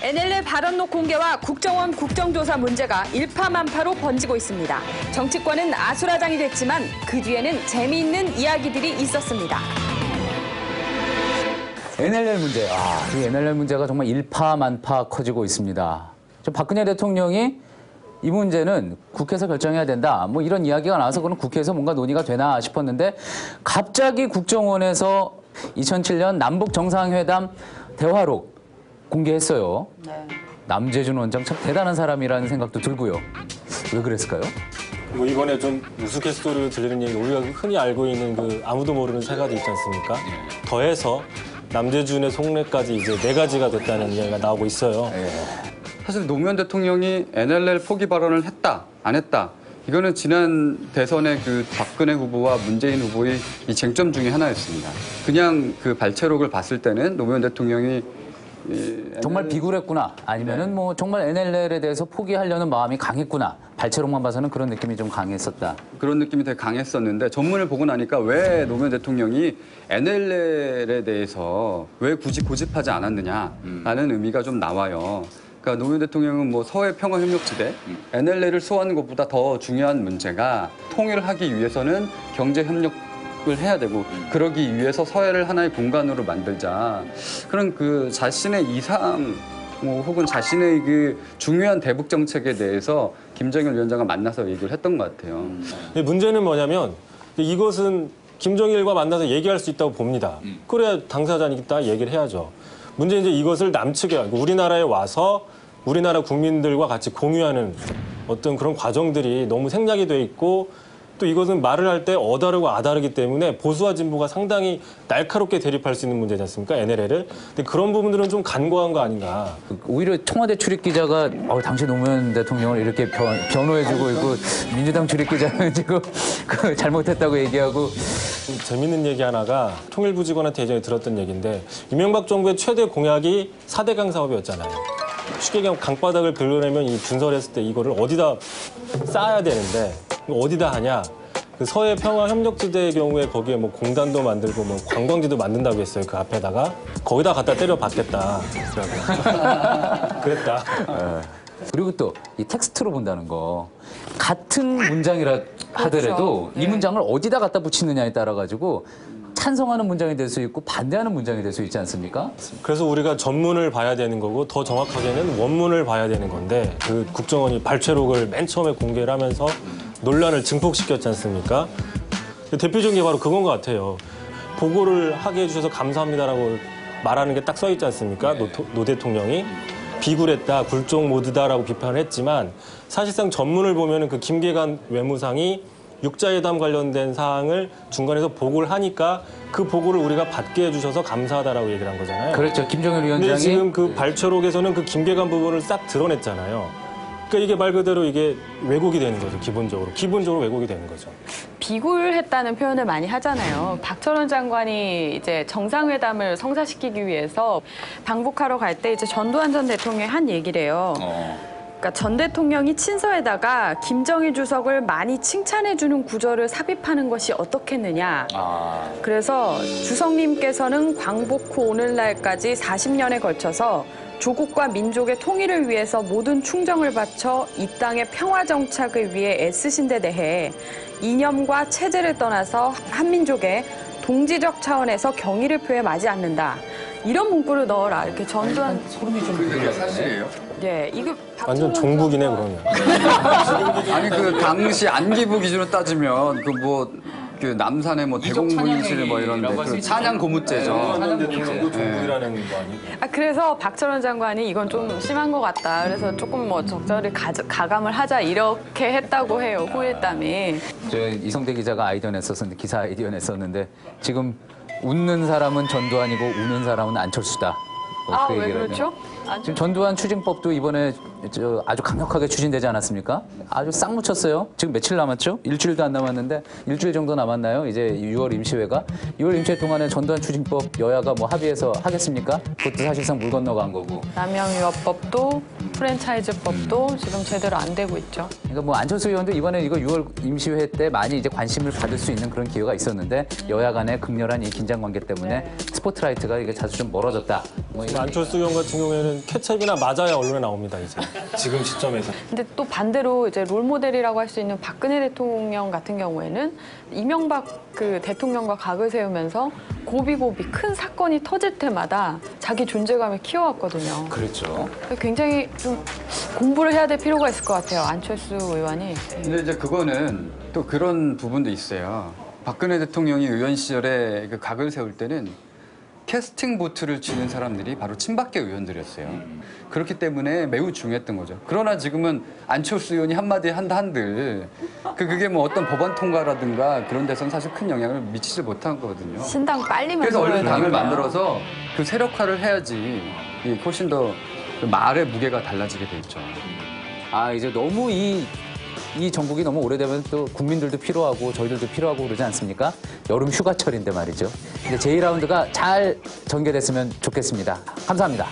NLL 발언록 공개와 국정원 국정조사 문제가 일파만파로 번지고 있습니다. 정치권은 아수라장이 됐지만 그 뒤에는 재미있는 이야기들이 있었습니다. NLL 문제. 이 NLL 문제가 정말 일파만파 커지고 있습니다. 박근혜 대통령이 이 문제는 국회에서 결정해야 된다. 뭐 이런 이야기가 나와서 그럼 국회에서 뭔가 논의가 되나 싶었는데 갑자기 국정원에서 2007년 남북 정상회담 대화록 공개했어요. 네. 남재준 원장 참 대단한 사람이라는 생각도 들고요. 왜 그랬을까요? 뭐 이번에 좀 우스갯소리로 들리는 얘기, 우리가 흔히 알고 있는 그 아무도 모르는 세 가지 있지 않습니까? 더해서 남재준의 속내까지 이제 4가지가 됐다는 이야기가 나오고 있어요. 사실 노무현 대통령이 NLL 포기 발언을 했다, 안 했다. 이거는 지난 대선의 그 박근혜 후보와 문재인 후보의 이 쟁점 중에 하나였습니다. 그냥 그 발췌록을 봤을 때는 노무현 대통령이 정말 비굴했구나. 아니면은 뭐 정말 NLL에 대해서 포기하려는 마음이 강했구나. 발췌록만 봐서는 그런 느낌이 좀 강했었다. 그런 느낌이 되게 강했었는데 전문을 보고 나니까 왜 노무현 대통령이 NLL에 대해서 왜 굳이 고집하지 않았느냐라는 의미가 좀 나와요. 그러니까 노무현 대통령은 뭐 서해 평화협력지대, NLL을 소화하는 것보다 더 중요한 문제가 통일을 하기 위해서는 경제협력을 해야 되고 그러기 위해서 서해를 하나의 공간으로 만들자. 그런 그 자신의 이상 뭐 혹은 자신의 그 중요한 대북 정책에 대해서 김정일 위원장과 만나서 얘기를 했던 것 같아요. 문제는 뭐냐면 이것은 김정일과 만나서 얘기할 수 있다고 봅니다. 그래야 당사자니까 얘기를 해야죠. 문제는 이제 이것을 남측에, 우리나라에 와서 우리나라 국민들과 같이 공유하는 어떤 그런 과정들이 너무 생략이 돼 있고 또 이것은 말을 할 때 어다르고 아다르기 때문에 보수와 진보가 상당히 날카롭게 대립할 수 있는 문제지 않습니까? NLL을. 근데 그런 부분들은 좀 간과한 거 아닌가. 오히려 청와대 출입 기자가 당시 노무현 대통령을 이렇게 변호해주고 있고 민주당 출입 기자는 지금 잘못했다고 얘기하고. 재밌는 얘기 하나가 통일부직원한테 예전에 들었던 얘기인데 이명박 정부의 최대 공약이 4대강 사업이었잖아요. 쉽게 얘기하면 강바닥을 별로내면 이 분설했을 때 이거를 어디다 쌓아야 되는데 어디다 하냐? 그 서해 평화협력지대의 경우에 거기에 뭐 공단도 만들고 뭐 관광지도 만든다고 했어요. 그 앞에다가 거기다 갖다 때려 박겠다. 그랬다. 그리고 또 이 텍스트로 본다는 거 같은 문장이라 하더라도 이 문장을 어디다 갖다 붙이느냐에 따라 가지고 찬성하는 문장이 될 수 있고 반대하는 문장이 될 수 있지 않습니까? 그래서 우리가 전문을 봐야 되는 거고 더 정확하게는 원문을 봐야 되는 건데 그 국정원이 발췌록을 맨 처음에 공개를 하면서 논란을 증폭시켰지 않습니까? 대표적인 게 바로 그건 것 같아요. 보고를 하게 해주셔서 감사합니다라고 말하는 게 딱 써 있지 않습니까? 노 대통령이. 비굴했다, 굴종 모드다라고 비판을 했지만 사실상 전문을 보면은 그 김계관 외무상이 육자회담 관련된 사항을 중간에서 보고를 하니까 그 보고를 우리가 받게 해주셔서 감사하다라고 얘기를 한 거잖아요. 그렇죠. 김정일 위원장이. 근데 지금 그 발췌록에서는 그 김계관 부분을 싹 드러냈잖아요. 그러니까 이게 말 그대로 이게 왜곡이 되는 거죠, 기본적으로. 기본적으로 왜곡이 되는 거죠. 비굴했다는 표현을 많이 하잖아요. 박철원 장관이 이제 정상회담을 성사시키기 위해서 방북하러 갈 때 이제 전두환 전 대통령이 한 얘기래요. 그러니까 전 대통령이 친서에다가 김정일 주석을 많이 칭찬해주는 구절을 삽입하는 것이 어떻겠느냐. 그래서 주석님께서는 광복 후 오늘날까지 40년에 걸쳐서 조국과 민족의 통일을 위해서 모든 충정을 바쳐 이 땅의 평화 정착을 위해 애쓰신 데 대해 이념과 체제를 떠나서 한민족의 동지적 차원에서 경의를 표해 마지 않는다. 이런 문구를 넣어라. 이렇게 전두환. 소름이 좀 그게 사실이에요? 네, 이거 완전 종북이네 그러면. 아니 그 당시 안기부 기준으로 따지면 그 남산의 뭐 대공분실 뭐 이런 그 찬양 고무죄죠. 찬양 고무죄도 종북이라는 거 아니에요? 그래서 박철원 장관이 이건 좀 심한 것 같다. 그래서 조금 뭐 적절히 가감을 하자 이렇게 했다고 해요. 후일담이. 저 이성대 기자가 아이디어 냈었는데 기사 아이디어 냈었는데 지금 웃는 사람은 전두환이고 우는 사람은 안철수다. 그 왜 그렇죠? 지금 전두환 추징법도 이번에 아주 강력하게 추진되지 않았습니까? 아주 싹 묻혔어요. 지금 며칠 남았죠? 일주일도 안 남았는데 일주일 정도 남았나요? 이제 6월 임시회가. 6월 임시회 동안에 전두환 추징법 여야가 뭐 합의해서 하겠습니까? 그것도 사실상 물 건너간 거고. 남영유업법도 프랜차이즈법도 지금 제대로 안 되고 있죠. 그러니까 뭐 안철수 의원도 이번에 이거 6월 임시회 때 많이 이제 관심을 받을 수 있는 그런 기회가 있었는데 여야 간의 극렬한 이 긴장 관계 때문에 스포트라이트가 이게 자주 좀 멀어졌다. 뭐 안철수 의원 같은 경우에는 케첩이나 맞아야 언론에 나옵니다, 이제. 지금 시점에서. 근데 또 반대로 이제 롤 모델이라고 할 수 있는 박근혜 대통령 같은 경우에는 이명박 그 대통령과 각을 세우면서 고비고비 큰 사건이 터질 때마다 자기 존재감을 키워왔거든요. 그렇죠. 굉장히 좀 공부를 해야 될 필요가 있을 것 같아요. 안철수 의원이. 근데 이제 그거는 또 그런 부분도 있어요. 박근혜 대통령이 의원 시절에 그 각을 세울 때는 캐스팅 보트를 치는 사람들이 바로 친박계 의원들이었어요. 그렇기 때문에 매우 중요했던 거죠. 그러나 지금은 안철수 의원이 한마디 한다 한들 그게 뭐 어떤 법안 통과라든가 그런 데선 사실 큰 영향을 미치지 못한 거거든요. 신당 빨리 그래서 만들어야 얼른 당을 되니까. 만들어서 그 세력화를 해야지 훨씬 더 그 말의 무게가 달라지게 돼 있죠. 아, 이제 너무 이 정국이 너무 오래되면 또 국민들도 필요하고 저희들도 필요하고 그러지 않습니까? 여름 휴가철인데 말이죠. 근데 제2라운드가 잘 전개됐으면 좋겠습니다. 감사합니다.